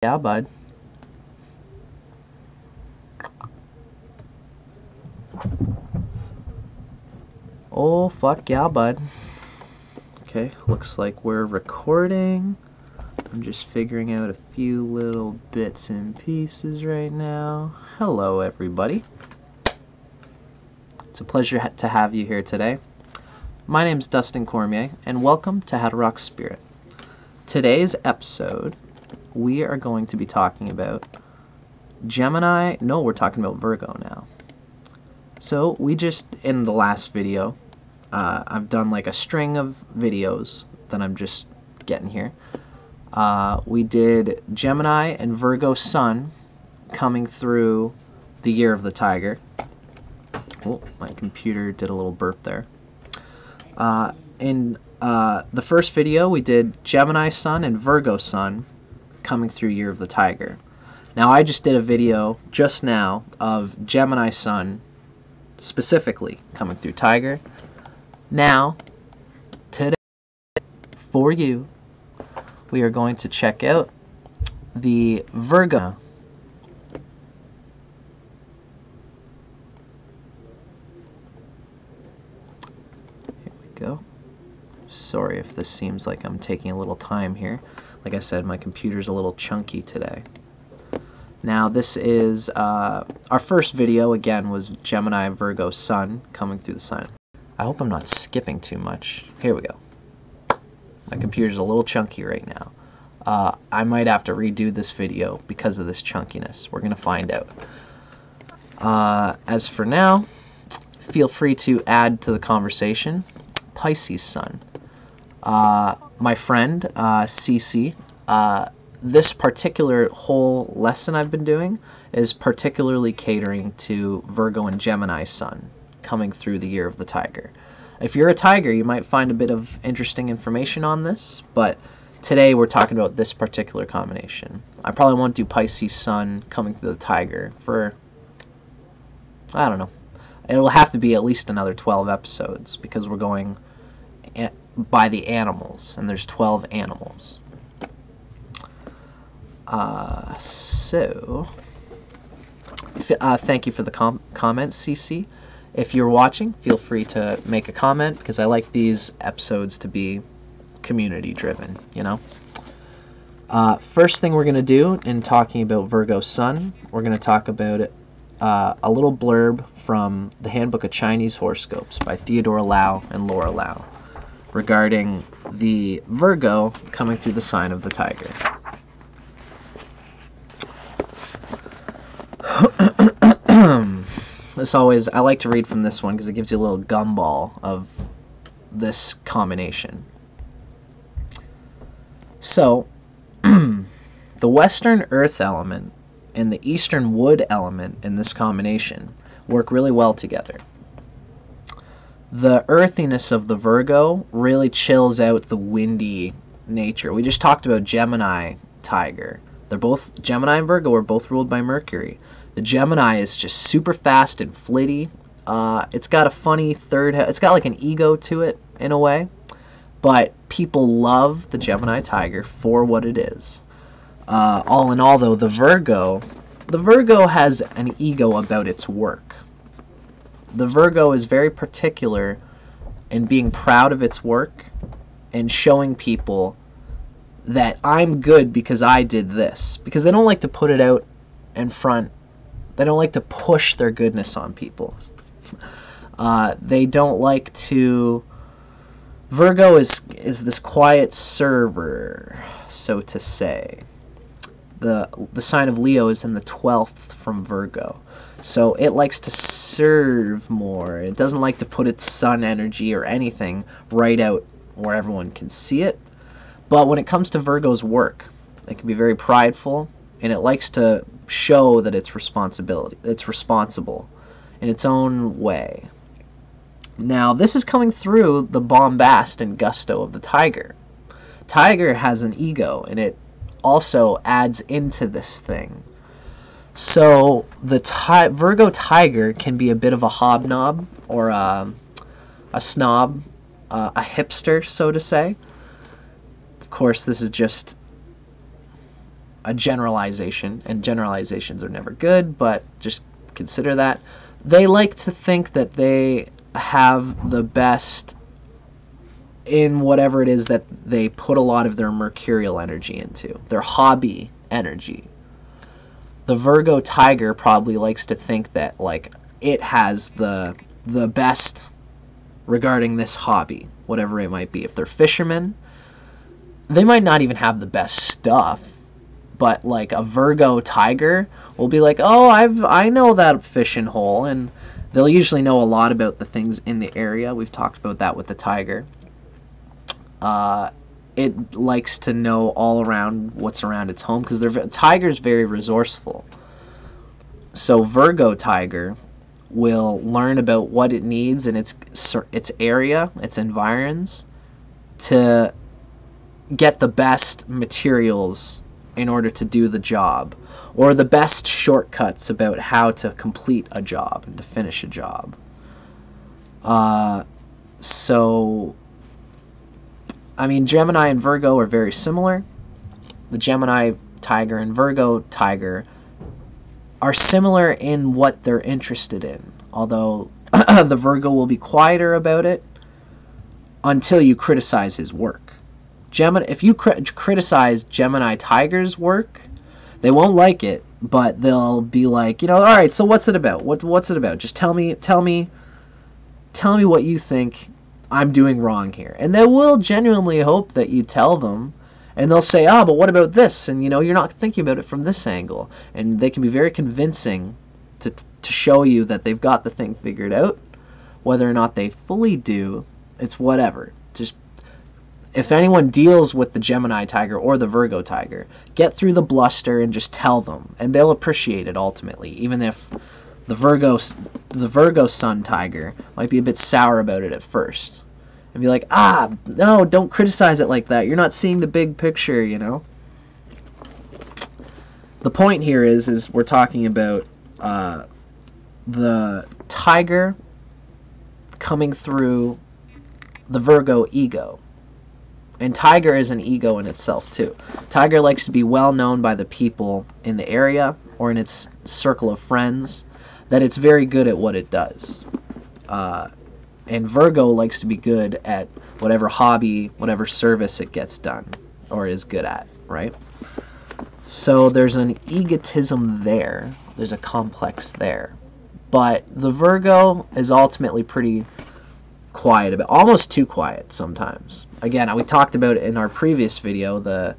Yeah, bud. Oh, fuck yeah, bud. Okay, looks like we're recording. I'm just figuring out a few little bits and pieces right now. Hello, everybody. It's a pleasure to have you here today. My name's Dustin Cormier, and welcome to How to Rock Spirit. Today's episode, we are going to be talking about Gemini. No, we're talking about Virgo now. So we just, in the last video, I've done like a string of videos that I'm just getting here. We did Gemini and Virgo Sun coming through the year of the Tiger. Oh, my computer did a little burp there. In the first video, we did Gemini Sun and Virgo Sun coming through year of the Tiger. Now, I just did a video just now of Gemini Sun specifically coming through Tiger. Now, today, for you, we are going to check out the Virgo. Here we go. Sorry if this seems like I'm taking a little time here. Like I said, my computer's a little chunky today. Now, this is our first video, again, was Gemini Virgo Sun coming through the sign. I hope I'm not skipping too much. Here we go. My computer's a little chunky right now. I might have to redo this video because of this chunkiness. We're going to find out. As for now, feel free to add to the conversation. Pisces Sun. My friend, Cece, this particular whole lesson I've been doing is particularly catering to Virgo and Gemini Sun coming through the year of the Tiger. If you're a Tiger, you might find a bit of interesting information on this, but today we're talking about this particular combination. I probably won't do Pisces Sun coming through the Tiger for, I don't know. It'll have to be at least another 12 episodes because we're going by the animals, and there's 12 animals. Thank you for the comments, CC. If you're watching, feel free to make a comment because I like these episodes to be community driven, you know. First thing we're going to do in talking about Virgo Sun, we're going to talk about it, a little blurb from the Handbook of Chinese Horoscopes by Theodore Lau and Laura Lau regarding the Virgo coming through the sign of the Tiger. I like to read from this one because it gives you a little gumball of this combination. So, the Western Earth element and the Eastern Wood element in this combination work really well together. The earthiness of the Virgo really chills out the windy nature. We just talked about Gemini Tiger. They're both, Gemini and Virgo are both ruled by Mercury. The Gemini is just super fast and flitty. It's got a funny it's got like an ego to it in a way. But people love the Gemini Tiger for what it is. All in all, though, the Virgo has an ego about its work. The Virgo is very particular in being proud of its work and showing people that I'm good because I did this. Because they don't like to put it out in front. They don't like to push their goodness on people. They don't like to... Virgo is this quiet server, so to say. The sign of Leo is in the 12th from Virgo. So it likes to serve more. It doesn't like to put its sun energy or anything right out where everyone can see it. But when it comes to Virgo's work, it can be very prideful, and it likes to show that it's responsible in its own way. Now, this is coming through the bombast and gusto of the Tiger. Tiger has an ego, and it also adds into this thing. So the Virgo Tiger can be a bit of a hobnob or a snob, a hipster, so to say. Of course, this is just a generalization, and generalizations are never good, but just consider that. They like to think that they have the best in whatever it is that they put a lot of their mercurial energy into, their hobby energy. The Virgo Tiger probably likes to think that like it has the best regarding this hobby, whatever it might be. If they're fishermen, they might not even have the best stuff, but like a Virgo Tiger will be like, oh, I know that fishing hole, and they'll usually know a lot about the things in the area. We've talked about that with the Tiger. It likes to know all around what's around its home because Tiger's very resourceful. So Virgo Tiger will learn about what it needs in its area, its environs, to get the best materials in order to do the job, or the best shortcuts about how to complete a job and to finish a job. So, I mean, Gemini and Virgo are very similar. The Gemini Tiger and Virgo Tiger are similar in what they're interested in, although the Virgo will be quieter about it until you criticize his work. If you criticize Gemini Tiger's work, they won't like it, but they'll be like, all right, so what's it about? What's it about? Just tell me what you think I'm doing wrong here. And they will genuinely hope that you tell them, and they'll say, but what about this? And you're not thinking about it from this angle. And they can be very convincing to show you that they've got the thing figured out. Whether or not they fully do, it's whatever. Just, if anyone deals with the Gemini Tiger or the Virgo Tiger, get through the bluster and just tell them, and they'll appreciate it ultimately, even if the Virgo Sun Tiger might be a bit sour about it at first, and be like, no, don't criticize it like that. You're not seeing the big picture, The point here is we're talking about the Tiger coming through the Virgo Ego. And Tiger is an ego in itself, too. Tiger likes to be well known by the people in the area or in its circle of friends, that it's very good at what it does. And Virgo likes to be good at whatever hobby, whatever service it gets done or is good at, right? So there's an egotism there. There's a complex there. But the Virgo is ultimately pretty quiet about, almost too quiet sometimes. Again, we talked about it in our previous video, the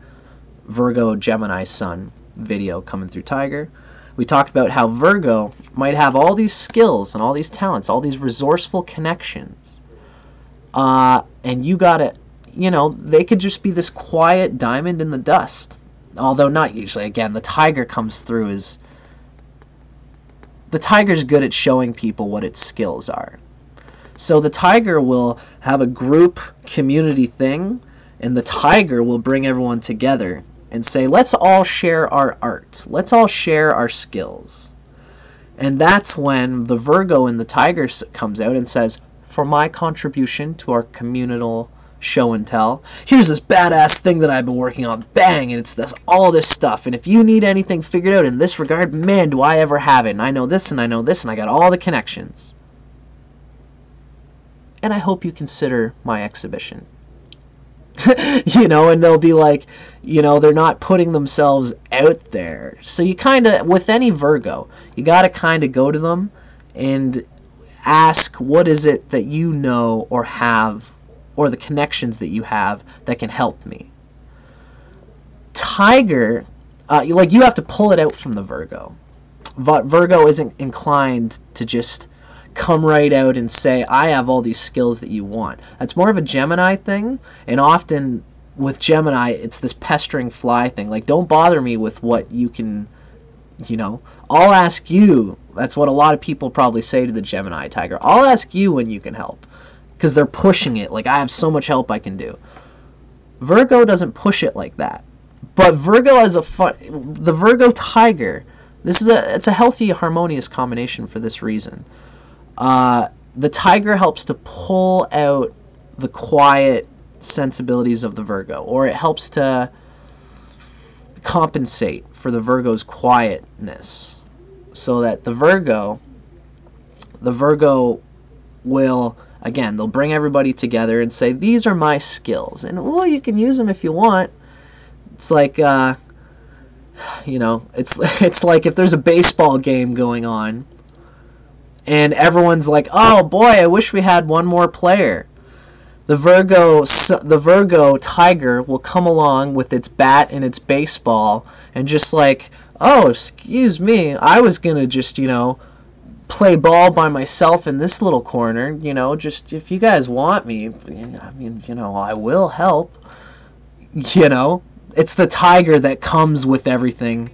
Virgo Gemini Sun video coming through Tiger. We talked about how Virgo might have all these skills and all these talents, all these resourceful connections. And you gotta, they could just be this quiet diamond in the dust. Although not usually. Again, the Tiger comes through as, the Tiger's good at showing people what its skills are. So the Tiger will have a group community thing, and the Tiger will bring everyone together and say, let's all share our art. Let's all share our skills. And that's when the Virgo in the Tiger comes out and says, for my contribution to our communal show and tell, here's this badass thing that I've been working on. Bang! And it's all this stuff. And if you need anything figured out in this regard, man, do I ever have it. And I know this, and I know this, and I got all the connections. And I hope you consider my exhibition. And they'll be like, they're not putting themselves out there. So you kind of, with any Virgo, you got to kind of go to them and ask, what is it that you know or have, or the connections that you have that can help me? Tiger, you have to pull it out from the Virgo. Virgo isn't inclined to just come right out and say, I have all these skills that you want. That's more of a Gemini thing, and often with Gemini, it's this pestering fly thing. Like, don't bother me with what you can, I'll ask you. That's what a lot of people probably say to the Gemini Tiger. I'll ask you when you can help, because they're pushing it. Like, I have so much help I can do. Virgo doesn't push it like that. But Virgo has the Virgo Tiger, it's a healthy, harmonious combination for this reason. The Tiger helps to pull out the quiet sensibilities of the Virgo, or it helps to compensate for the Virgo's quietness, so that the Virgo will, again, they'll bring everybody together and say, these are my skills, and well, you can use them if you want. It's like, you know, it's like if there's a baseball game going on and everyone's like, oh boy, I wish we had one more player. The Virgo Tiger will come along with its bat and its baseball and just like, oh, excuse me, I was gonna just, you know, play ball by myself in this little corner, you know, just if you guys want me, I mean, you know, I will help. You know, it's the tiger that comes with everything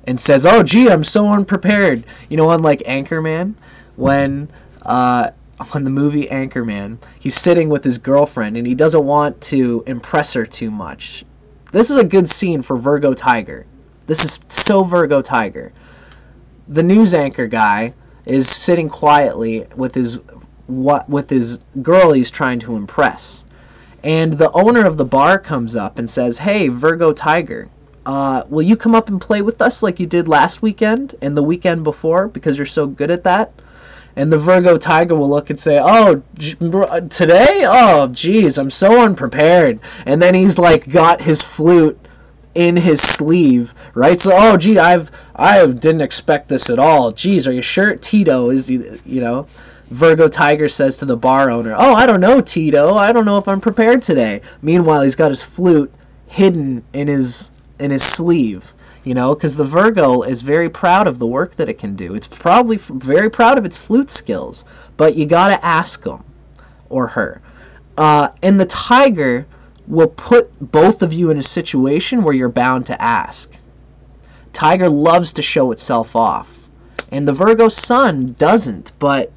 and says, oh gee, I'm so unprepared. You know, unlike Anchorman, when on the movie Anchorman, he's sitting with his girlfriend and he doesn't want to impress her too much. This is a good scene for Virgo Tiger. This is so Virgo Tiger. The news anchor guy is sitting quietly with his girl he's trying to impress. And the owner of the bar comes up and says, hey, Virgo Tiger, will you come up and play with us like you did last weekend and the weekend before because you're so good at that? And the Virgo Tiger will look and say, oh, today? Oh, geez, I'm so unprepared. And then he's like got his flute in his sleeve, right? So, oh, gee, I didn't expect this at all. Geez, are you sure? Tito is, you know, Virgo Tiger says to the bar owner, oh, I don't know, Tito. I don't know if I'm prepared today. Meanwhile, he's got his flute hidden in his sleeve. You know, because the Virgo is very proud of the work that it can do. It's probably very proud of its flute skills, but you got to ask him or her. And the Tiger will put both of you in a situation where you're bound to ask. Tiger loves to show itself off, and the Virgo Sun doesn't, but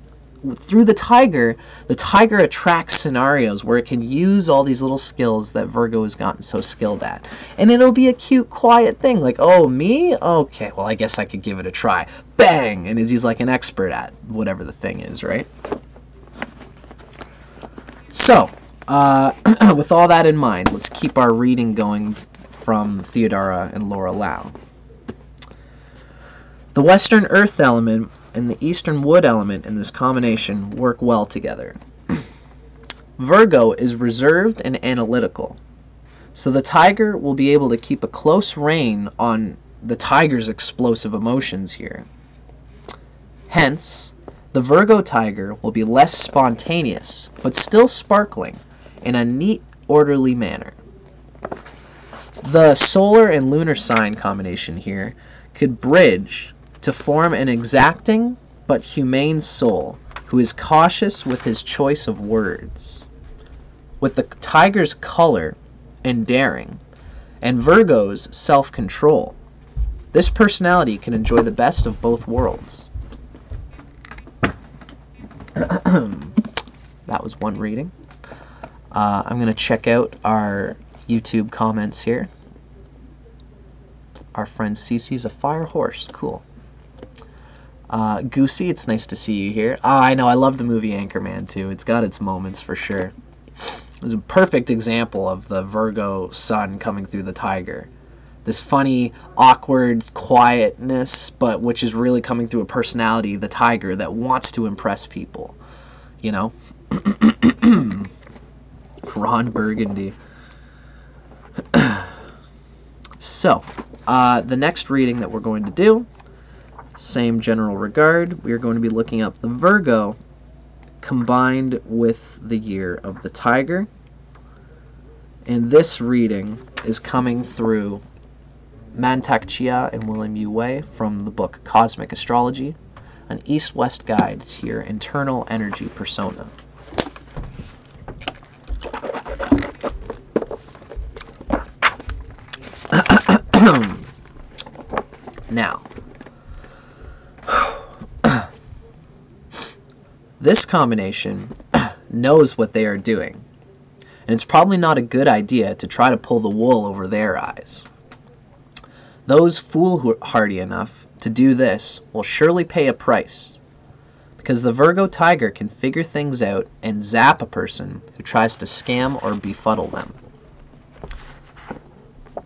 through the Tiger attracts scenarios where it can use all these little skills that Virgo has gotten so skilled at. And it'll be a cute, quiet thing, like, oh, me? Okay, well, I guess I could give it a try. Bang! And he's like an expert at whatever the thing is, right? So, with all that in mind, let's keep our reading going from Theodora and Laura Lau. The Western Earth element and the Eastern Wood element in this combination work well together. Virgo is reserved and analytical, so the Tiger will be able to keep a close rein on the Tiger's explosive emotions here. Hence, the Virgo Tiger will be less spontaneous, but still sparkling in a neat, orderly manner. The solar and lunar sign combination here could bridge to form an exacting but humane soul who is cautious with his choice of words. With the Tiger's color and daring, and Virgo's self-control, this personality can enjoy the best of both worlds. That was one reading. I'm going to check out our YouTube comments here. Our friend Cece's a fire horse. Cool. Goosey, it's nice to see you here. Oh, I know, I love the movie Anchorman too. It's got its moments for sure. It was a perfect example of the Virgo Sun coming through the Tiger. This funny, awkward quietness, but which is really coming through a personality, the Tiger, that wants to impress people. You know? Ron Burgundy. So, the next reading that we're going to do, same general regard, we are going to be looking up the Virgo combined with the year of the Tiger. And this reading is coming through Mantak Chia and William Yu Wei from the book Cosmic Astrology, an east-west guide to your internal energy persona. Now, this combination knows what they are doing, and it's probably not a good idea to try to pull the wool over their eyes. Those foolhardy enough to do this will surely pay a price, because the Virgo Tiger can figure things out and zap a person who tries to scam or befuddle them.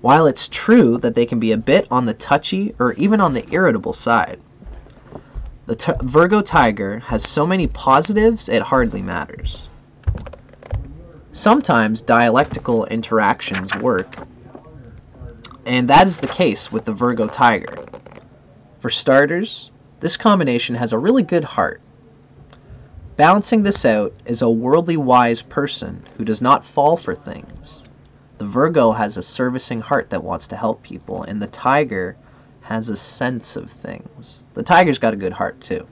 while it's true that they can be a bit on the touchy or even on the irritable side. The Virgo Tiger has so many positives it hardly matters. Sometimes dialectical interactions work, and that is the case with the Virgo Tiger. For starters, this combination has a really good heart. Balancing this out is a worldly wise person who does not fall for things. The Virgo has a servicing heart that wants to help people, and the Tiger has a sense of things. The Tiger's got a good heart too.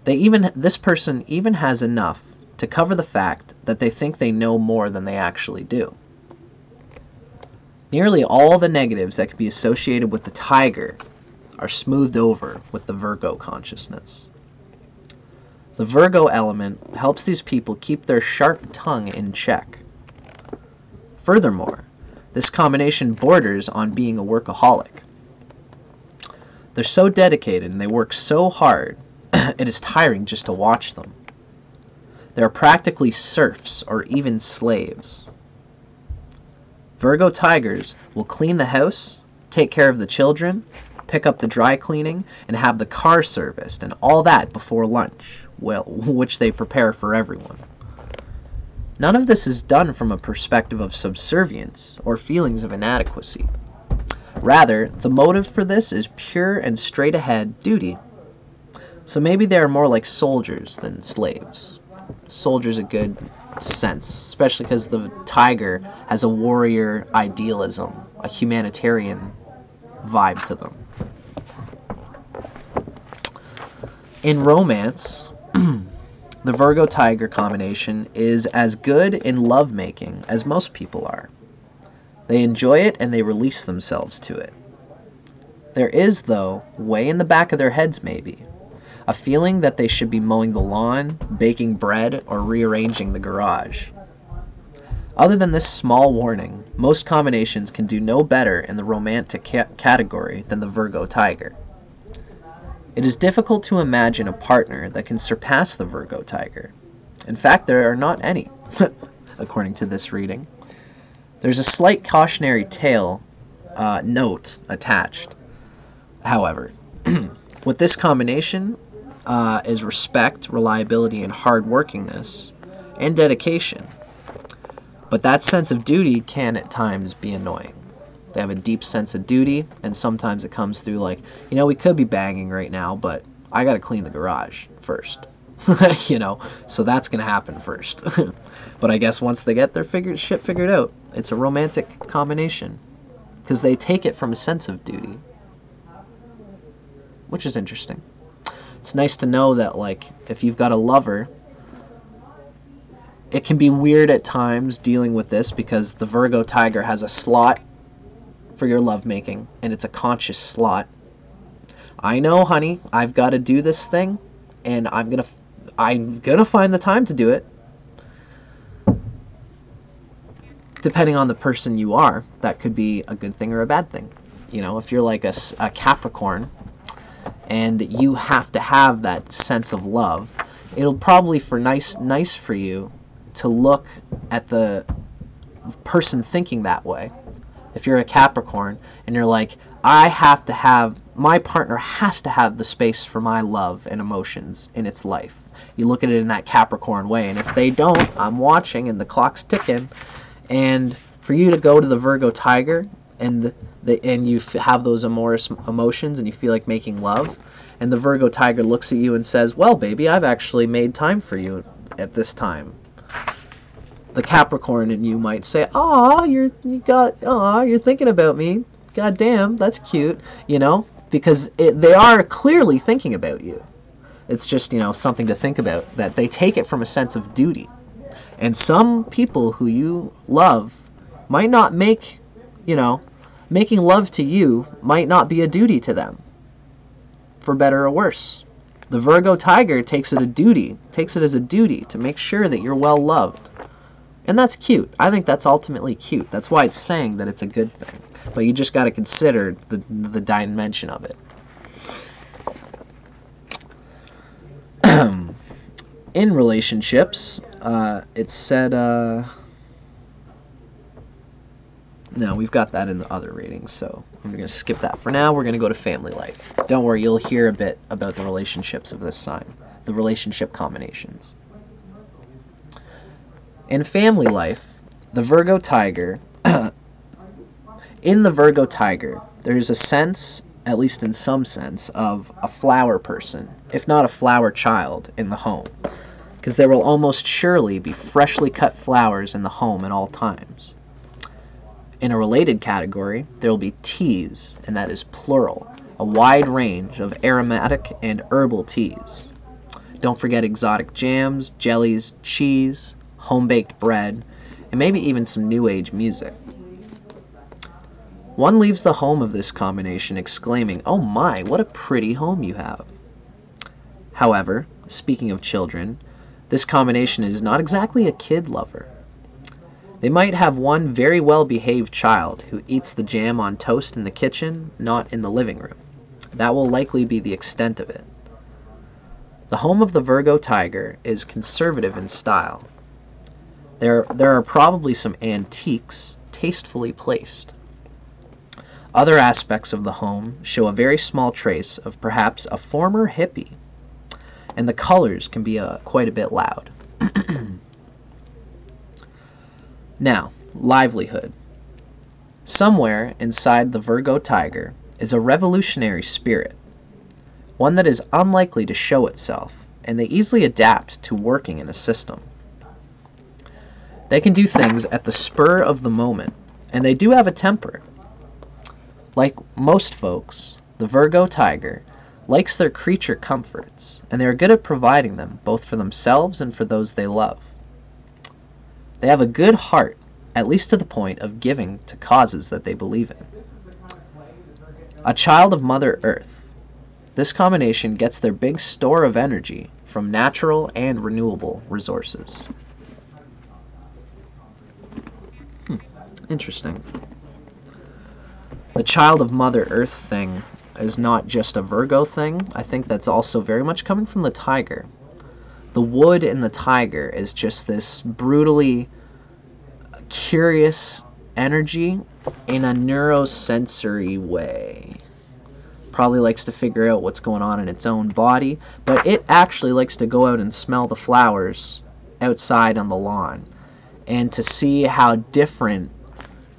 This person even has enough to cover the fact that they think they know more than they actually do. Nearly all the negatives that can be associated with the Tiger are smoothed over with the Virgo consciousness. The Virgo element helps these people keep their sharp tongue in check. Furthermore, this combination borders on being a workaholic. They're so dedicated and they work so hard, it is tiring just to watch them. They are practically serfs or even slaves. Virgo Tigers will clean the house, take care of the children, pick up the dry cleaning, and have the car serviced, and all that before lunch, which they prepare for everyone. None of this is done from a perspective of subservience or feelings of inadequacy. Rather, the motive for this is pure and straight-ahead duty. So maybe they are more like soldiers than slaves. Soldier's a good sense, especially because the Tiger has a warrior idealism, a humanitarian vibe to them. In romance, the Virgo Tiger combination is as good in lovemaking as most people are. They enjoy it and they release themselves to it. There is, though, way in the back of their heads maybe, a feeling that they should be mowing the lawn, baking bread, or rearranging the garage. Other than this small warning, most combinations can do no better in the romantic category than the Virgo Tiger. It is difficult to imagine a partner that can surpass the Virgo Tiger. In fact, there are not any, according to this reading. There's a slight cautionary tale note attached. However, with this combination is respect, reliability, and hard-workingness, and dedication. But that sense of duty can at times be annoying. They have a deep sense of duty, and sometimes it comes through like, you know, we could be banging right now, but I gotta clean the garage first. You know, so that's gonna happen first. But I guess once they get their shit figured out, it's a romantic combination, because they take it from a sense of duty, which is interesting. It's nice to know that, like, if you've got a lover, it can be weird at times dealing with this because the Virgo Tiger has a slot for your lovemaking, and it's a conscious slot. I know, honey, I've got to do this thing, and I'm gonna find the time to do it. Depending on the person you are, that could be a good thing or a bad thing. You know, if you're like a Capricorn, and you have to have that sense of love, it'll probably nice for you to look at the person thinking that way. If you're a Capricorn and you're like, my partner has to have the space for my love and emotions in its life. You look at it in that Capricorn way, and if they don't, I'm watching and the clock's ticking. And for you to go to the Virgo Tiger and you have those amorous emotions and you feel like making love, and the Virgo Tiger looks at you and says, well, baby, I've actually made time for you at this time. The Capricorn in you might say, aw, you're thinking about me. God damn, that's cute, you know, because they are clearly thinking about you. It's just, you know, something to think about, that they take it from a sense of duty. And some people who you love might not make, you know, making love to you might not be a duty to them, for better or worse. The Virgo Tiger takes it as a duty to make sure that you're well loved. And that's cute. I think that's ultimately cute. That's why it's saying that it's a good thing. But you just got to consider the dimension of it. In relationships, it said, No, we've got that in the other readings, so I'm going to skip that for now. We're going to go to family life. Don't worry, you'll hear a bit about the relationships of this sign, the relationship combinations. In family life, the Virgo Tiger, in the Virgo Tiger, there's a sense, at least in some sense, of a flower person, if not a flower child, in the home. Because there will almost surely be freshly cut flowers in the home at all times. In a related category, there will be teas, and that is plural, a wide range of aromatic and herbal teas. Don't forget exotic jams, jellies, cheese, home-baked bread, and maybe even some new age music. One leaves the home of this combination exclaiming, "Oh my, what a pretty home you have." However, speaking of children, this combination is not exactly a kid lover. They might have one very well-behaved child who eats the jam on toast in the kitchen, not in the living room. That will likely be the extent of it. The home of the Virgo Tiger is conservative in style. There are probably some antiques tastefully placed. Other aspects of the home show a very small trace of perhaps a former hippie, and the colors can be quite a bit loud. Now, livelihood. Somewhere inside the Virgo Tiger is a revolutionary spirit, one that is unlikely to show itself, and they easily adapt to working in a system. They can do things at the spur of the moment, and they do have a temper. Like most folks, the Virgo Tiger likes their creature comforts, and they are good at providing them, both for themselves and for those they love. They have a good heart, at least to the point of giving to causes that they believe in. A child of Mother Earth, this combination gets their big store of energy from natural and renewable resources. Interesting. The child of Mother Earth thing is not just a Virgo thing. I think that's also very much coming from the tiger. The wood in the tiger is just this brutally curious energy in a neurosensory way. Probably likes to figure out what's going on in its own body, but it actually likes to go out and smell the flowers outside on the lawn and to see how different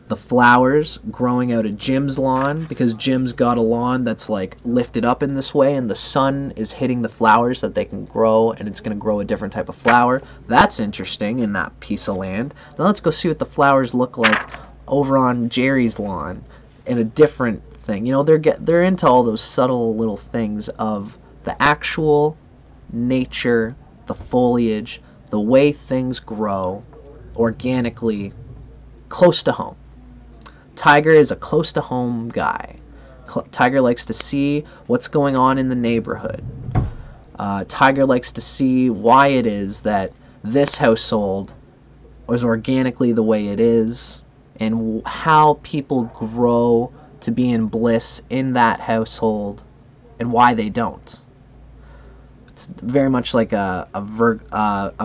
the flowers growing out of Jim's lawn, because Jim's got a lawn that's like lifted up in this way and the sun is hitting the flowers that they can grow, and it's going to grow a different type of flower. That's interesting in that piece of land. Now let's go see what the flowers look like over on Jerry's lawn in a different thing. You know, they're into all those subtle little things of the actual nature, the foliage, the way things grow organically close to home. Tiger is a close-to-home guy. Tiger likes to see what's going on in the neighborhood. Tiger likes to see why it is that this household is organically the way it is, and how people grow to be in bliss in that household, and why they don't. It's very much like a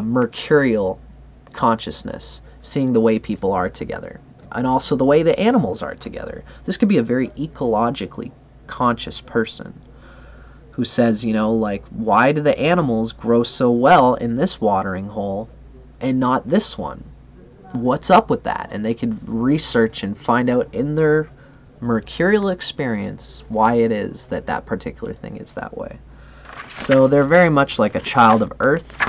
mercurial consciousness, seeing the way people are together. And also the way the animals are together. This could be a very ecologically conscious person who says, you know, like, why do the animals grow so well in this watering hole and not this one? What's up with that? And they could research and find out in their mercurial experience why it is that that particular thing is that way. So they're very much like a child of Earth,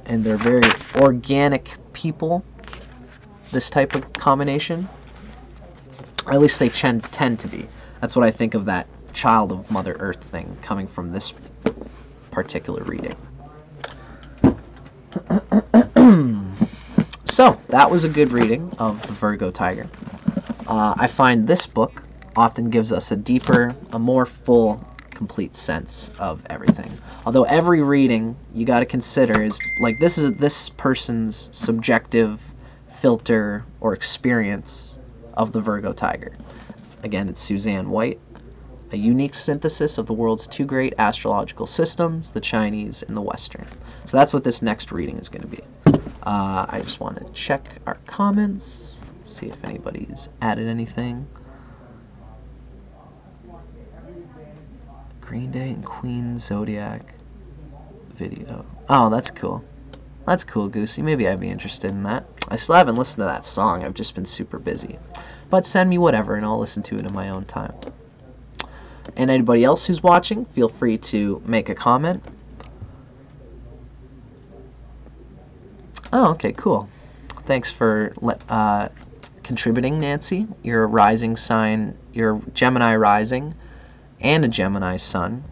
and they're very organic people. This type of combination, or at least they tend to be. That's what I think of that child of Mother Earth thing coming from this particular reading. So that was a good reading of the Virgo Tiger. I find this book often gives us a deeper, a more full, complete sense of everything. Although every reading you got to consider is like, this is this person's subjective filter or experience of the Virgo Tiger. Again, it's Suzanne White, a unique synthesis of the world's two great astrological systems, the Chinese and the Western. So that's what this next reading is going to be. I just want to check our comments, See if anybody's added anything. Green Day and Queen Zodiac video. Oh, that's cool. That's cool, Goosey. Maybe I'd be interested in that. I still haven't listened to that song. I've just been super busy. But send me whatever, and I'll listen to it in my own time. And anybody else who's watching, feel free to make a comment. Oh, okay, cool. Thanks for contributing, Nancy. You're a rising sign. You're Gemini rising and a Gemini sun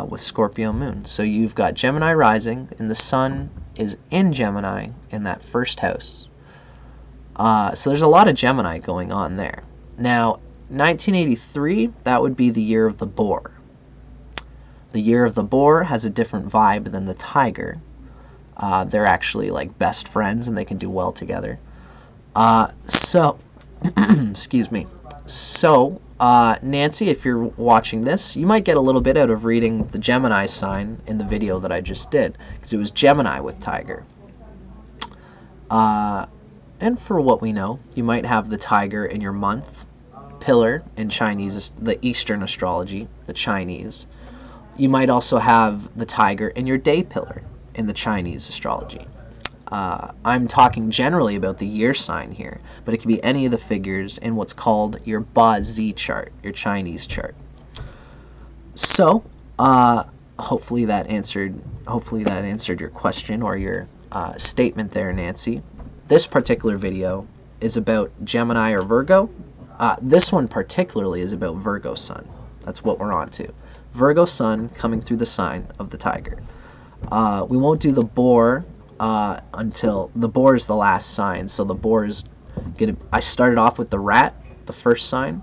with Scorpio moon. So you've got Gemini rising, and the sun is in Gemini in that first house. So there's a lot of Gemini going on there. Now, 1983, that would be the year of the boar. The year of the boar has a different vibe than the tiger. They're actually like best friends, and they can do well together. Excuse me. So, Nancy, if you're watching this, you might get a little bit out of reading the Gemini sign in the video that I just did, because it was Gemini with tiger. And for what we know, you might have the tiger in your month pillar in Chinese, the Eastern astrology, the Chinese. You might also have the tiger in your day pillar in the Chinese astrology. I'm talking generally about the year sign here, but it can be any of the figures in what's called your Ba Zi chart, your Chinese chart. So, hopefully that answered your question or your statement there, Nancy. This particular video is about Gemini or Virgo. This one particularly is about Virgo Sun. That's what we're on to. Virgo Sun coming through the sign of the tiger. We won't do the boar until the boar is the last sign. So the boar is I started off with the rat, the first sign.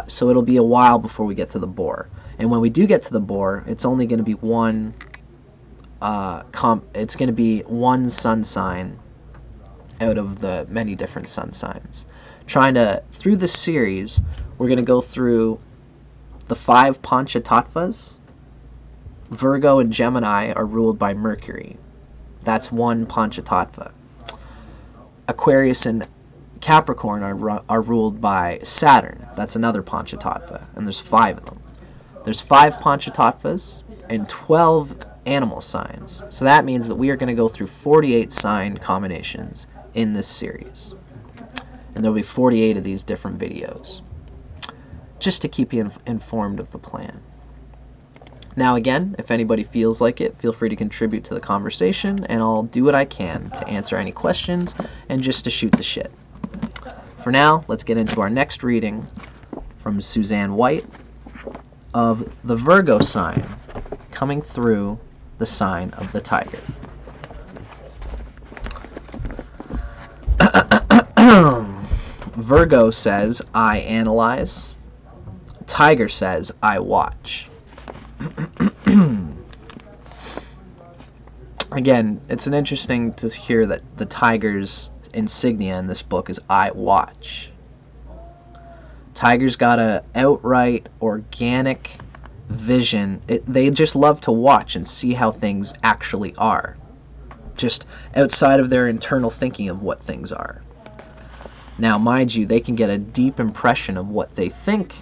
So it'll be a while before we get to the boar. And when we do get to the boar, it's only going to be one. It's going to be one sun sign out of the many different sun signs. Through this series, we're going to go through the 5 Panchatattvas. Virgo and Gemini are ruled by Mercury. That's one Panchatattva. Aquarius and Capricorn are ruled by Saturn. That's another Panchatattva, and there's 5 of them. There's 5 Panchatattvas and 12 animal signs. So that means that we are going to go through 48 sign combinations in this series. And there'll be 48 of these different videos, just to keep you informed of the plan. Now again, if anybody feels like it, feel free to contribute to the conversation, and I'll do what I can to answer any questions and just to shoot the shit. For now, let's get into our next reading from Suzanne White of the Virgo sign coming through the sign of the tiger. Virgo says, I analyze. Tiger says, I watch. Again, it's an interesting to hear that the tiger's insignia in this book is I watch. Tiger's got a outright organic vision. They just love to watch and see how things actually are, just outside of their internal thinking of what things are. Now, mind you, they can get a deep impression of what they think,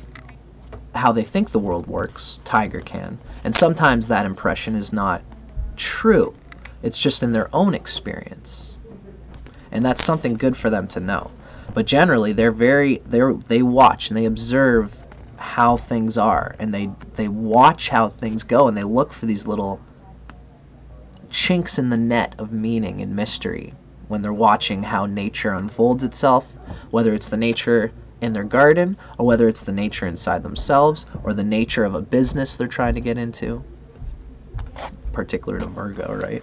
how they think the world works. Tiger can. And sometimes that impression is not true. It's just in their own experience. And that's something good for them to know. But generally, they watch and they observe how things are, and they watch how things go, and they look for these little chinks in the net of meaning and mystery when they're watching how nature unfolds itself, whether it's the nature in their garden, or whether it's the nature inside themselves, or the nature of a business they're trying to get into. Particular to Virgo, right?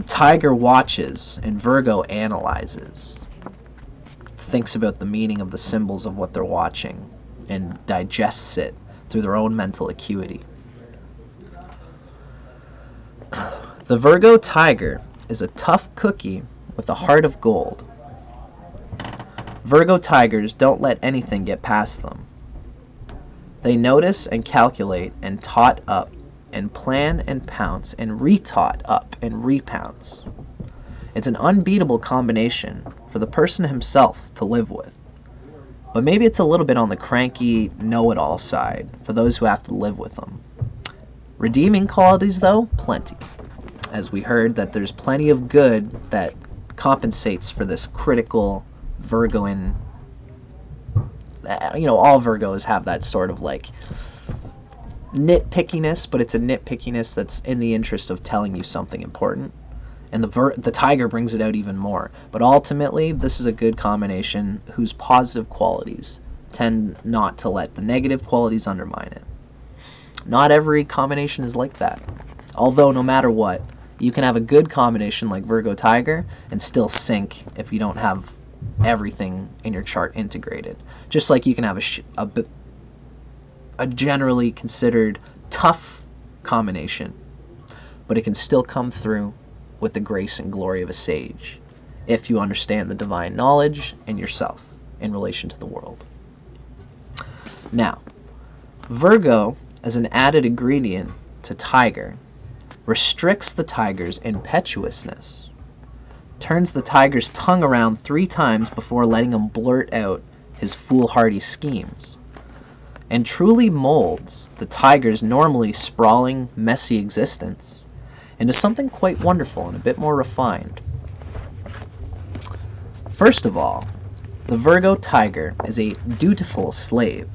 Tiger watches, and Virgo analyzes. Thinks about the meaning of the symbols of what they're watching, and digests it through their own mental acuity. The Virgo Tiger is a tough cookie with a heart of gold. Virgo Tigers don't let anything get past them. They notice and calculate and tot up and plan and pounce and re-tot up and repounce. It's an unbeatable combination for the person himself to live with. But maybe it's a little bit on the cranky, know-it-all side for those who have to live with them. Redeeming qualities, though, plenty. As we heard, that there's plenty of good that compensates for this critical Virgoan. All Virgos have that sort of like nitpickiness, but it's a nitpickiness that's in the interest of telling you something important. And the Tiger brings it out even more. But ultimately, this is a good combination whose positive qualities tend not to let the negative qualities undermine it. Not every combination is like that. Although, no matter what, you can have a good combination like Virgo Tiger and still sink if you don't have everything in your chart integrated. Just like you can have a generally considered tough combination, but it can still come through with the grace and glory of a sage if you understand the divine knowledge and yourself in relation to the world. Now, Virgo, as an added ingredient to Tiger, restricts the Tiger's impetuousness, turns the Tiger's tongue around 3 times before letting him blurt out his foolhardy schemes, and truly molds the Tiger's normally sprawling, messy existence into something quite wonderful and a bit more refined. First of all, the Virgo Tiger is a dutiful slave.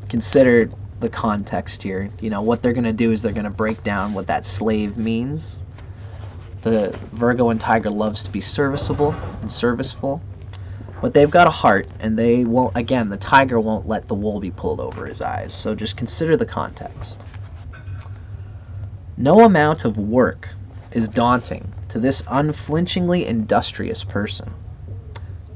Consider the context here. What they're going to do is they're going to break down what that slave means. The Virgo and Tiger loves to be serviceable and serviceful, but they've got a heart, and they won't, again, the Tiger won't let the wool be pulled over his eyes, so just consider the context. No amount of work is daunting to this unflinchingly industrious person.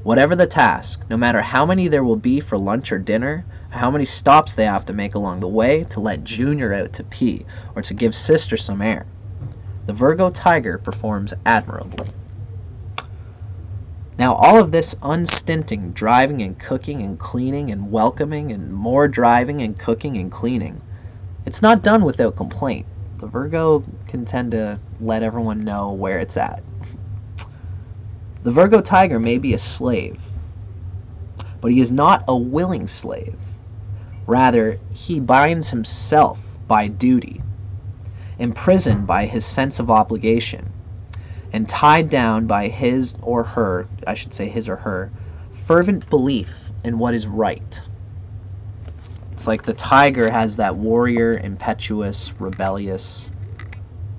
Whatever the task, no matter how many there will be for lunch or dinner, how many stops they have to make along the way to let Junior out to pee or to give Sister some air, the Virgo Tiger performs admirably. Now, all of this unstinting driving and cooking and cleaning and welcoming and more driving and cooking and cleaning, it's not done without complaint. The Virgo can tend to let everyone know where it's at. The Virgo Tiger may be a slave, but he is not a willing slave. Rather, he binds himself by duty, imprisoned by his sense of obligation, and tied down by his or her fervent belief in what is right. It's like the Tiger has that warrior, impetuous, rebellious,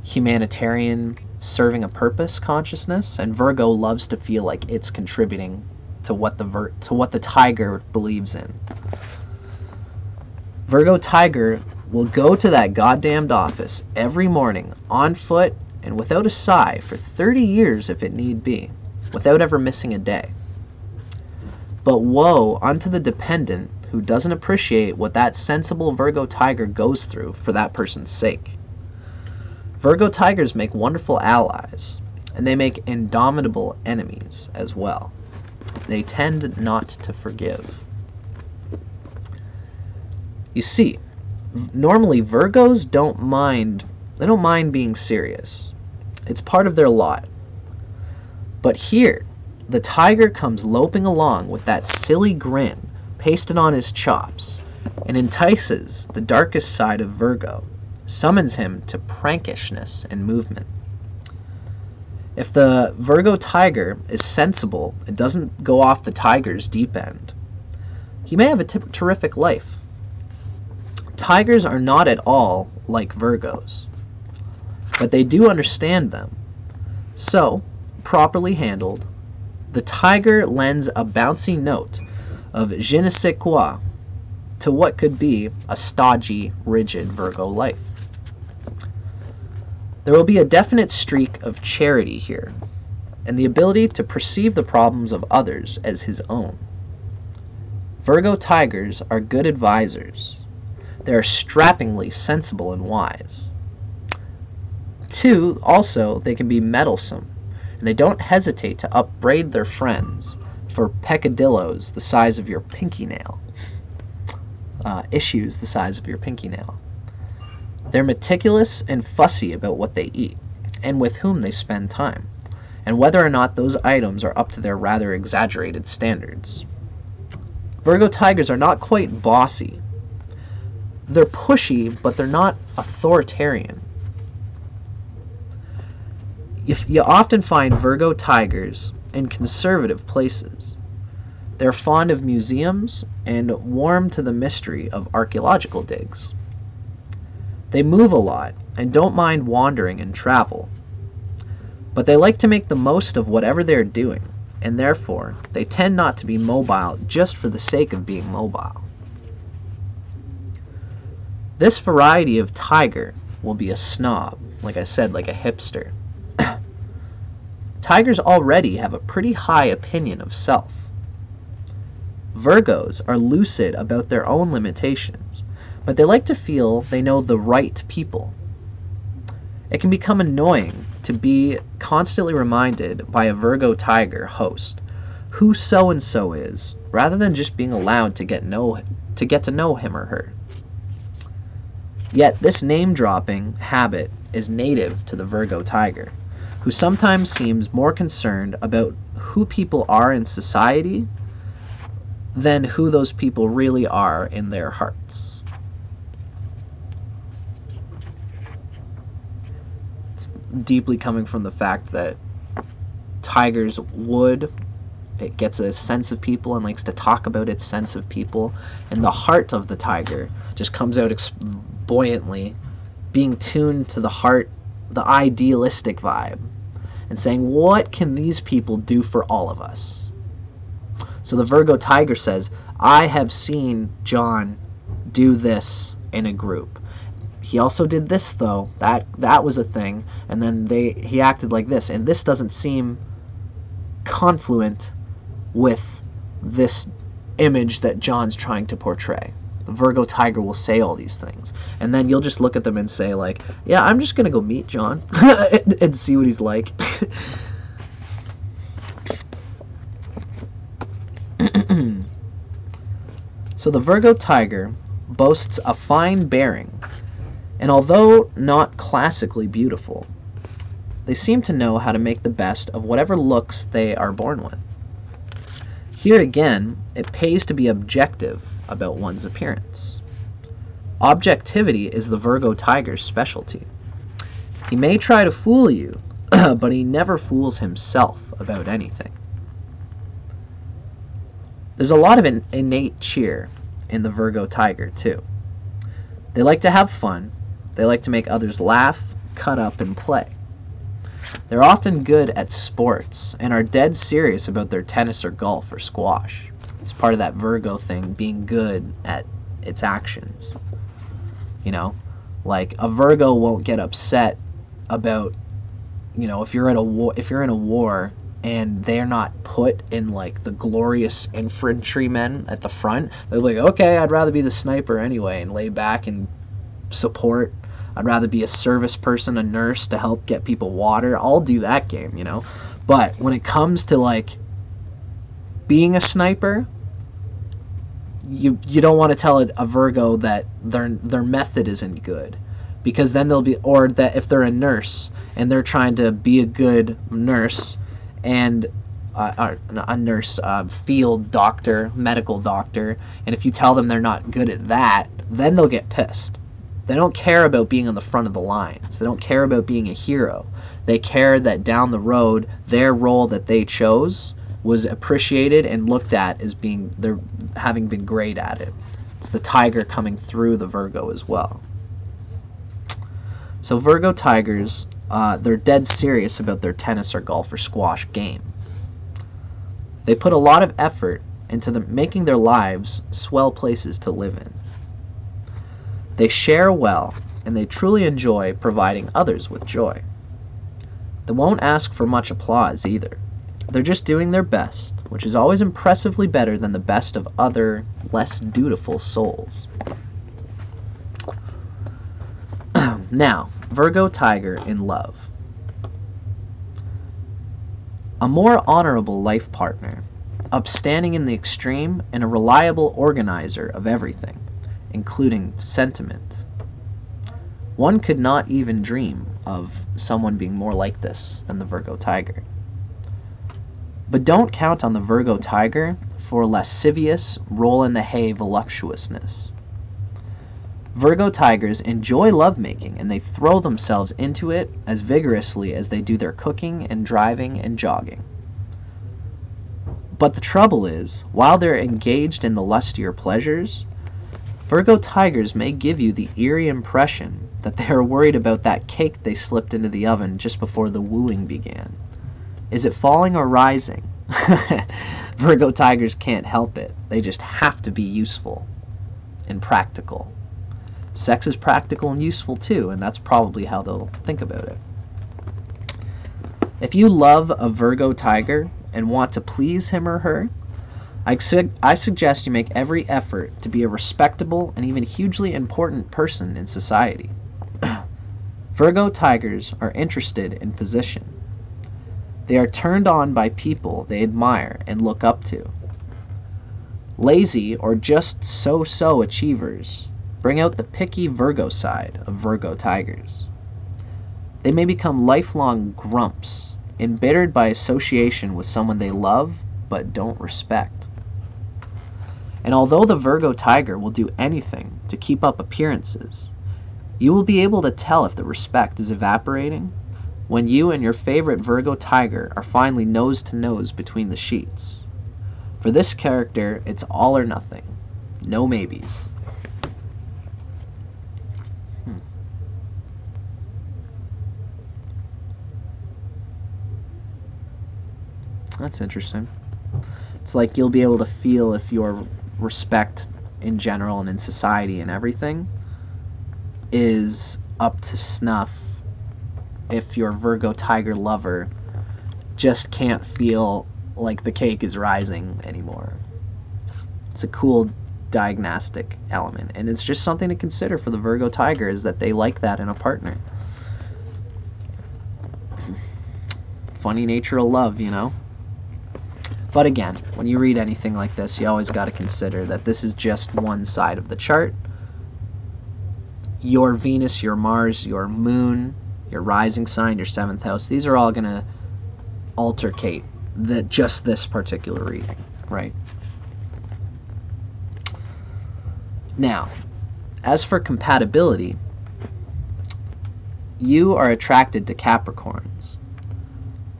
humanitarian, serving a purpose consciousness, and Virgo loves to feel like it's contributing to what the Tiger believes in. Virgo Tiger will go to that goddamned office every morning on foot and without a sigh for 30 years if it need be, without ever missing a day. But woe unto the dependent who doesn't appreciate what that sensible Virgo Tiger goes through for that person's sake. Virgo Tigers make wonderful allies, and they make indomitable enemies as well. They tend not to forgive. You see, normally Virgos don't mind being serious. It's part of their lot. But here, the Tiger comes loping along with that silly grin pasted on his chops, and entices the darkest side of Virgo, summons him to prankishness and movement. If the Virgo Tiger is sensible and doesn't go off the Tiger's deep end, he may have a terrific life. Tigers are not at all like Virgos, but they do understand them. So, properly handled, the Tiger lends a bouncy note of je ne sais quoi to what could be a stodgy, rigid Virgo life. There will be a definite streak of charity here, and the ability to perceive the problems of others as his own. Virgo Tigers are good advisors. They are strappingly sensible and wise. 2, also, they can be meddlesome, and they don't hesitate to upbraid their friends for peccadillos the size of your pinky nail. Issues the size of your pinky nail. They're meticulous and fussy about what they eat, and with whom they spend time, and whether or not those items are up to their rather exaggerated standards. Virgo Tigers are not quite bossy. They're pushy, but they're not authoritarian. You often find Virgo Tigers in conservative places. They're fond of museums and warm to the mystery of archaeological digs. They move a lot and don't mind wandering and travel. But they like to make the most of whatever they're doing, and therefore they tend not to be mobile just for the sake of being mobile. This variety of tiger will be a snob, like I said, like a hipster. Tigers already have a pretty high opinion of self. Virgos are lucid about their own limitations, but they like to feel they know the right people. It can become annoying to be constantly reminded by a Virgo Tiger host who so-and-so is, rather than just being allowed to get to know him or her. Yet this name-dropping habit is native to the Virgo Tiger, who sometimes seems more concerned about who people are in society than who those people really are in their hearts. It's deeply coming from the fact that Tigers it gets a sense of people and likes to talk about its sense of people, and the heart of the tiger just comes out buoyantly, being tuned to the heart, the idealistic vibe, and saying, what can these people do for all of us? So the Virgo Tiger says, I have seen John do this in a group. He also did this, though. That was a thing. And then he acted like this. And this doesn't seem confluent with this image that John's trying to portray. The Virgo Tiger will say all these things. And then you'll just look at them and say, like, yeah, I'm just going to go meet John and see what he's like. So the Virgo Tiger boasts a fine bearing, and although not classically beautiful, they seem to know how to make the best of whatever looks they are born with. Here again, it pays to be objective about one's appearance. Objectivity is the Virgo Tiger's specialty. He may try to fool you, but he never fools himself about anything. There's a lot of innate cheer in the Virgo Tiger, too. They like to have fun. They like to make others laugh, cut up, and play. They're often good at sports and are dead serious about their tennis or golf or squash. It's part of that Virgo thing, being good at its actions. You know, like a Virgo won't get upset about, you know, if you're in a war and they're not put in like the glorious infantrymen at the front. They're like, okay, I'd rather be the sniper anyway and lay back and support. I'd rather be a service person, a nurse to help get people water. I'll do that game, you know. But when it comes to like being a sniper, you don't want to tell a Virgo that their method isn't good, because then they'll be, or that if they're a nurse and they're trying to be a good nurse and a nurse, field doctor, medical doctor, and if you tell them they're not good at that, then they'll get pissed. They don't care about being on the front of the lines. They don't care about being a hero. They care that down the road, their role that they chose was appreciated and looked at as being, they're having been great at it. It's the tiger coming through the Virgo as well. So Virgo Tigers, they're dead serious about their tennis or golf or squash game. They put a lot of effort into making their lives swell places to live in. They share well, and they truly enjoy providing others with joy. They won't ask for much applause either. They're just doing their best, which is always impressively better than the best of other, less dutiful souls. Now, Virgo Tiger in love. A more honorable life partner, upstanding in the extreme, and a reliable organizer of everything, including sentiment. One could not even dream of someone being more like this than the Virgo Tiger. But don't count on the Virgo Tiger for lascivious, roll-in-the-hay voluptuousness. Virgo Tigers enjoy lovemaking, and they throw themselves into it as vigorously as they do their cooking and driving and jogging. But the trouble is, while they're engaged in the lustier pleasures, Virgo Tigers may give you the eerie impression that they are worried about that cake they slipped into the oven just before the wooing began. Is it falling or rising? Virgo Tigers can't help it. They just have to be useful and practical. Sex is practical and useful too, and that's probably how they'll think about it. If you love a Virgo Tiger and want to please him or her, I suggest you make every effort to be a respectable and even hugely important person in society. Virgo Tigers are interested in position. They are turned on by people they admire and look up to. Lazy or just so-so achievers bring out the picky Virgo side of Virgo Tigers. They may become lifelong grumps, embittered by association with someone they love but don't respect. And although the Virgo Tiger will do anything to keep up appearances, you will be able to tell if the respect is evaporating when you and your favorite Virgo Tiger are finally nose to nose between the sheets. For this character, it's all or nothing. No maybes. That's interesting. It's like you'll be able to feel if your respect in general and in society and everything is up to snuff if your Virgo Tiger lover just can't feel like the cake is rising anymore. It's a cool diagnostic element, and it's just something to consider for the Virgo Tiger, is that they like that in a partner. Funny nature of love, you know? But again, when you read anything like this, you always got to consider that this is just one side of the chart. Your Venus, your Mars, your Moon, your rising sign, your 7th house, these are all going to altercate just this particular reading, right? Now, as for compatibility, you are attracted to Capricorns.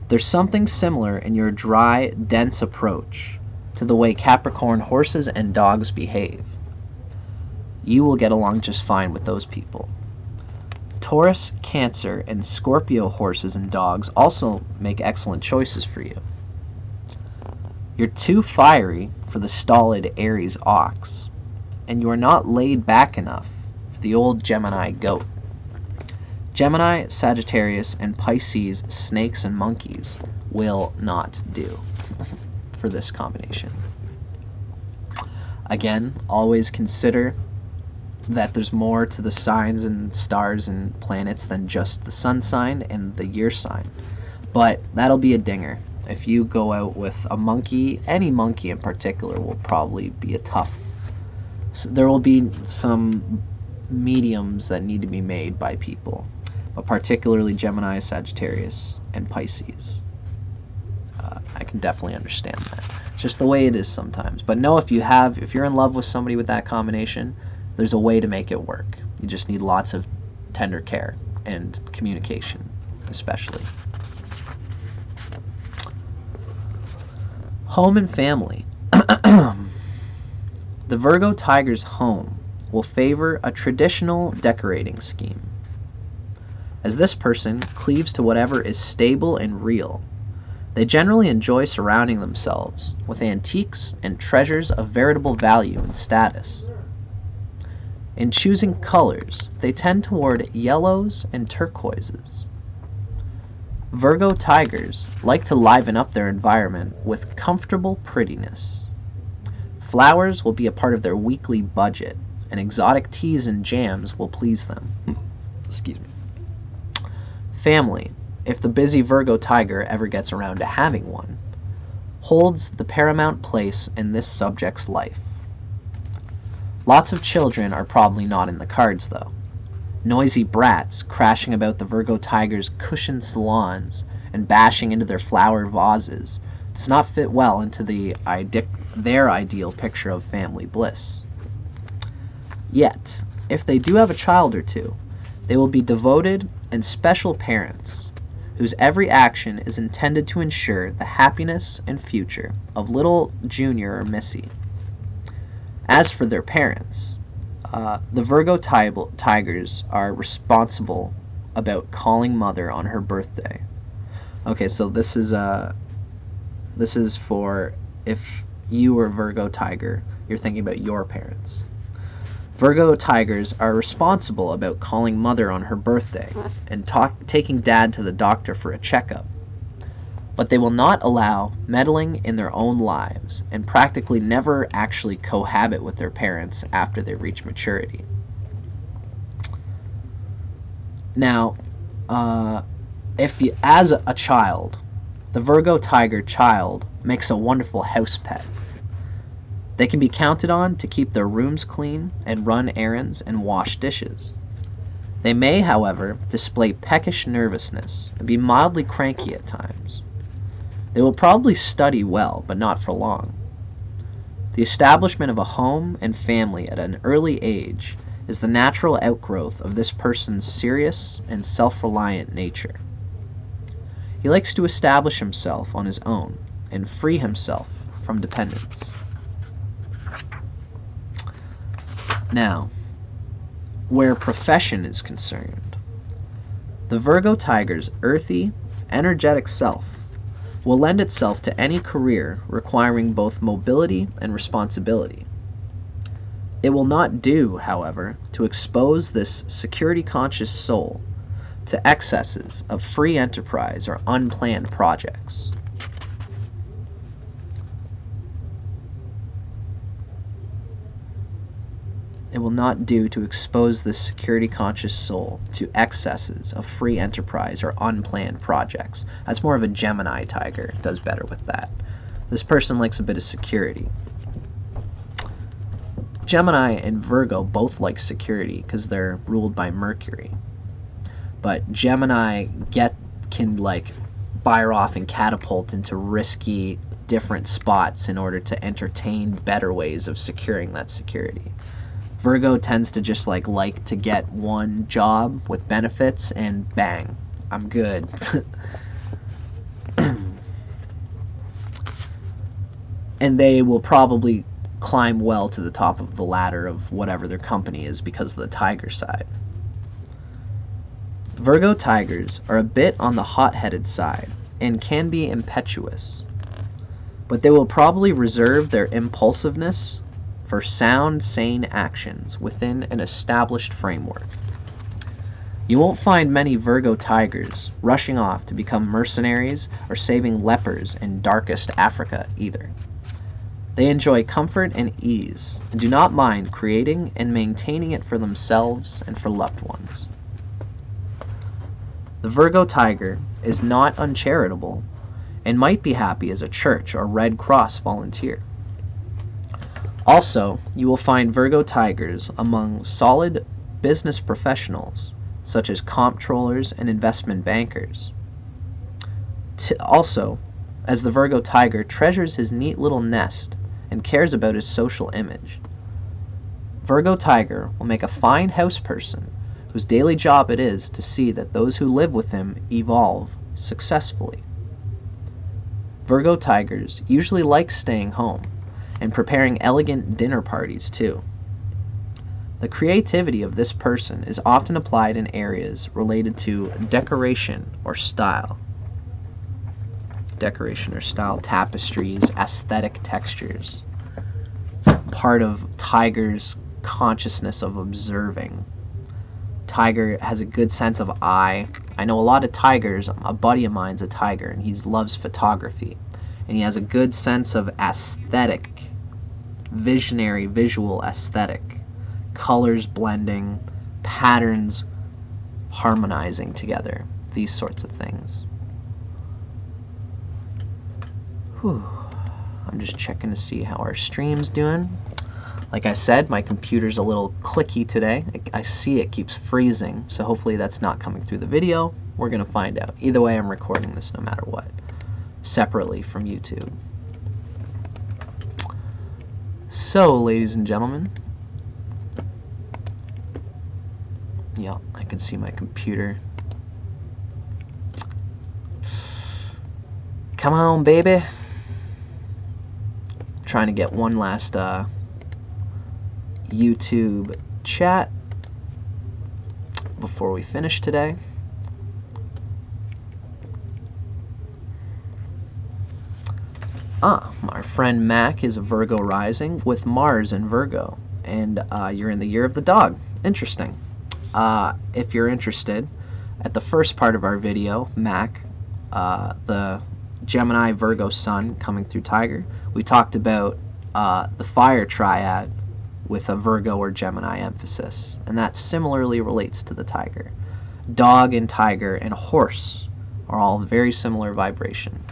There's something similar in your dry, dense approach to the way Capricorn horses and dogs behave. You will get along just fine with those people. Taurus, Cancer, and Scorpio horses and dogs also make excellent choices for you. You're too fiery for the stolid Aries ox, and you are not laid back enough for the old Gemini goat. Gemini, Sagittarius, and Pisces, snakes and monkeys, will not do for this combination. Again, always consider that there's more to the signs and stars and planets than just the sun sign and the year sign. But that'll be a dinger. If you go out with a monkey, any monkey in particular will probably be a tough. So there will be some mediums that need to be made by people, but particularly Gemini, Sagittarius, and Pisces. I can definitely understand that. It's just the way it is sometimes. But no, if you're in love with somebody with that combination, there's a way to make it work. You just need lots of tender care and communication, especially. Home and family. The Virgo Tiger's home will favor a traditional decorating scheme, as this person cleaves to whatever is stable and real. They generally enjoy surrounding themselves with antiques and treasures of veritable value and status. In choosing colors, they tend toward yellows and turquoises. Virgo Tigers like to liven up their environment with comfortable prettiness. Flowers will be a part of their weekly budget, and exotic teas and jams will please them. Excuse me. Family, if the busy Virgo Tiger ever gets around to having one, holds the paramount place in this subject's life. Lots of children are probably not in the cards, though. Noisy brats crashing about the Virgo Tiger's cushioned salons and bashing into their flower vases does not fit well into their ideal picture of family bliss. Yet, if they do have a child or two, they will be devoted and special parents whose every action is intended to ensure the happiness and future of little Junior or Missy. As for their parents, the Virgo Tigers are responsible about calling mother on her birthday. Okay, so this is for if you were Virgo Tiger, you're thinking about your parents. Virgo Tigers are responsible about calling mother on her birthday and taking dad to the doctor for a checkup. But they will not allow meddling in their own lives and practically never actually cohabit with their parents after they reach maturity. Now, as a child, the Virgo Tiger child makes a wonderful house pet. They can be counted on to keep their rooms clean and run errands and wash dishes. They may, however, display peckish nervousness and be mildly cranky at times. They will probably study well, but not for long. The establishment of a home and family at an early age is the natural outgrowth of this person's serious and self-reliant nature. He likes to establish himself on his own and free himself from dependence. Now, where profession is concerned, the Virgo Tiger's earthy, energetic self will lend itself to any career requiring both mobility and responsibility. It will not do, however, to expose this security-conscious soul to excesses of free enterprise or unplanned projects. It will not do to expose this security-conscious soul to excesses of free enterprise or unplanned projects. That's more of a Gemini Tiger. It does better with that. This person likes a bit of security. Gemini and Virgo both like security because they're ruled by Mercury. But Gemini can like fire off and catapult into risky different spots in order to entertain better ways of securing that security. Virgo tends to just like to get one job with benefits and bang, I'm good. And they will probably climb well to the top of the ladder of whatever their company is because of the tiger side. Virgo Tigers are a bit on the hot-headed side and can be impetuous, but they will probably reserve their impulsiveness for sound, sane actions within an established framework. You won't find many Virgo Tigers rushing off to become mercenaries or saving lepers in darkest Africa either. They enjoy comfort and ease and do not mind creating and maintaining it for themselves and for loved ones. The Virgo Tiger is not uncharitable and might be happy as a church or Red Cross volunteer. Also, you will find Virgo Tigers among solid business professionals, such as comptrollers and investment bankers. Also, as the Virgo Tiger treasures his neat little nest and cares about his social image, Virgo Tiger will make a fine house person whose daily job it is to see that those who live with him evolve successfully. Virgo Tigers usually like staying home and preparing elegant dinner parties too. The creativity of this person is often applied in areas related to decoration or style. Decoration or style, tapestries, aesthetic textures. It's part of Tiger's consciousness of observing. Tiger has a good sense of eye. I know a lot of tigers. A buddy of mine's a tiger and he loves photography. And he has a good sense of aesthetic, visionary, visual aesthetic. Colors blending, patterns harmonizing together. These sorts of things. Whew. I'm just checking to see how our stream's doing. Like I said, my computer's a little clicky today. I see it keeps freezing, so hopefully that's not coming through the video. We're going to find out. Either way, I'm recording this no matter what. separately from YouTube. So, ladies and gentlemen, yeah, I can see my computer. Come on, baby. I'm trying to get one last YouTube chat before we finish today. My friend Mac is a Virgo rising with Mars in Virgo, and you're in the year of the dog. Interesting. If you're interested, at the first part of our video, Mac, the Gemini Virgo Sun coming through Tiger, we talked about the fire triad with a Virgo or Gemini emphasis, and that similarly relates to the Tiger. Dog and Tiger and horse are all very similar vibration.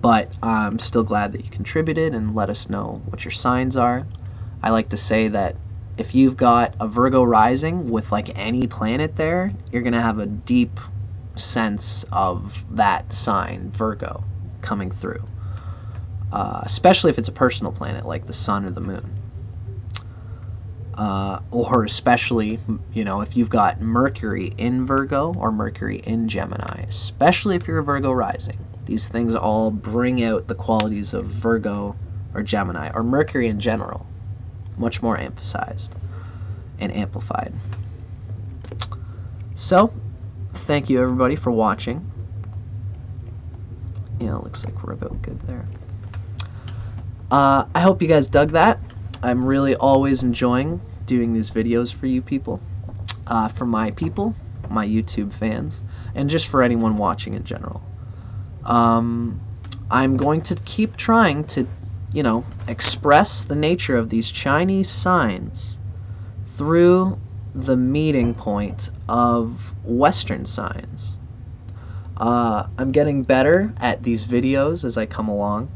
But I'm still glad that you contributed and let us know what your signs are. I like to say that if you've got a Virgo rising with like any planet there, you're going to have a deep sense of that sign, Virgo, coming through. Especially if it's a personal planet like the sun or the moon. Or especially, you know, if you've got Mercury in Virgo or Mercury in Gemini, especially if you're a Virgo rising. These things all bring out the qualities of Virgo or Gemini, or Mercury in general, much more emphasized and amplified. So, thank you everybody for watching. Yeah, it looks like we're about good there. I hope you guys dug that. I'm really always enjoying doing these videos for you people, for my people, my YouTube fans, and just for anyone watching in general. I'm going to keep trying to, you know, express the nature of these Chinese signs through the meeting point of Western signs. I'm getting better at these videos as I come along.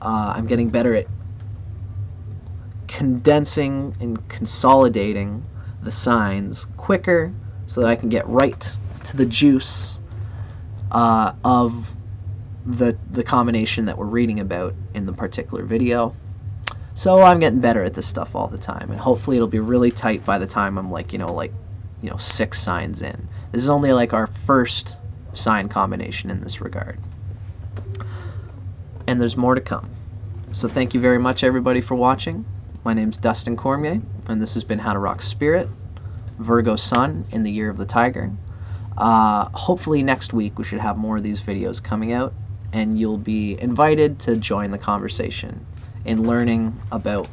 I'm getting better at condensing and consolidating the signs quicker so that I can get right to the juice of the combination that we're reading about in the particular video. So I'm getting better at this stuff all the time, and hopefully it'll be really tight by the time I'm like 6 signs in. This is only like our first sign combination in this regard, and there's more to come. So thank you very much everybody for watching. My name's Dustin Cormier, and this has been How to Rock Spirit, Virgo Sun in the year of the Tiger. Hopefully next week we should have more of these videos coming out, and you'll be invited to join the conversation in learning about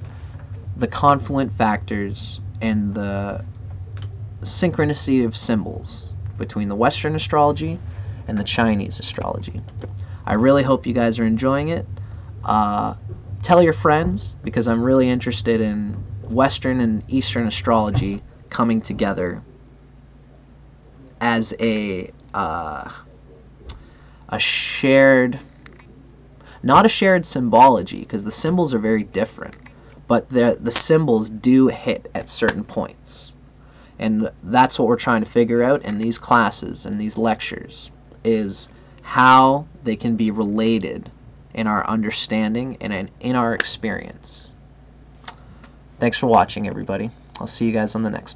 the confluent factors and the synchronicity of symbols between the Western astrology and the Chinese astrology. I really hope you guys are enjoying it. Tell your friends, because I'm really interested in Western and Eastern astrology coming together as a shared, not a shared symbology, because the symbols are very different, but the symbols do hit at certain points, and that's what we're trying to figure out in these classes and these lectures, is how they can be related in our understanding and in our experience. Thanks for watching everybody. I'll see you guys on the next one.